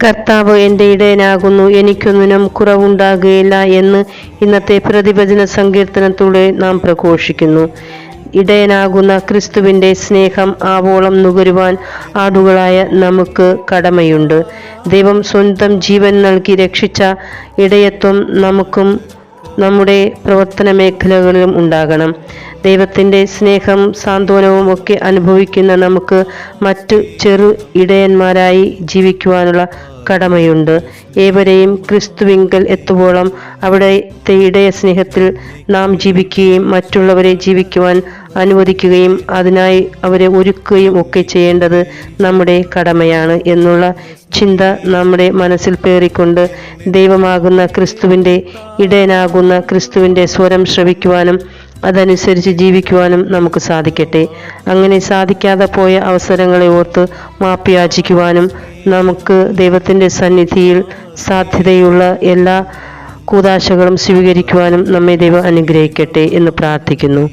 കർത്താവ് എൻ്റെ ഇടയനാകുന്നു, എനിക്കൊന്നിനും കുറവുണ്ടാകുകയില്ല എന്ന് ഇന്നത്തെ പ്രതിവചന സങ്കീർത്തനത്തിലൂടെ നാം പ്രഘോഷിക്കുന്നു. ഇടയനാകുന്ന ക്രിസ്തുവിൻ്റെ സ്നേഹം ആവോളം നുകരുവാൻ ആടുകളായ നമുക്ക് കടമയുണ്ട്. ദൈവം സ്വന്തം ജീവൻ നൽകി രക്ഷിച്ച ഇടയത്വം നമുക്കും നമ്മുടെ പ്രവർത്തന മേഖലകളിലും ഉണ്ടാകണം. ദൈവത്തിൻ്റെ സ്നേഹം സാന്ത്വനവും ഒക്കെ അനുഭവിക്കുന്ന നമുക്ക് മറ്റു ചെറു ഇടയന്മാരായി ജീവിക്കുവാനുള്ള കടമയുണ്ട്. ഏവരെയും ക്രിസ്തുവിങ്കൽ എത്തുവോളം അവിടുത്തെ ഇടയ സ്നേഹത്തിൽ നാം ജീവിക്കുകയും മറ്റുള്ളവരെ ജീവിക്കുവാൻ അനുവദിക്കുകയും അതിനായി അവരെ ഒരുക്കുകയും ഒക്കെ ചെയ്യേണ്ടത് നമ്മുടെ കടമയാണ് എന്നുള്ള ചിന്ത നമ്മുടെ മനസ്സിൽ പേറിക്കൊണ്ട് ദൈവമാകുന്ന ക്രിസ്തുവിൻ്റെ ഇടയനാകുന്ന ക്രിസ്തുവിൻ്റെ സ്വരം ശ്രവിക്കുവാനും അതനുസരിച്ച് ജീവിക്കുവാനും നമുക്ക് സാധിക്കട്ടെ. അങ്ങനെ സാധിക്കാതെ പോയ അവസരങ്ങളെ ഓർത്ത് മാപ്പ് യാചിക്കുവാനും നമുക്ക് ദൈവത്തിൻ്റെ സന്നിധിയിൽ സാധ്യതയുള്ള എല്ലാ കൂദാശകളും സ്വീകരിക്കുവാനും നമ്മെ ദൈവം അനുഗ്രഹിക്കട്ടെ എന്ന് പ്രാർത്ഥിക്കുന്നു.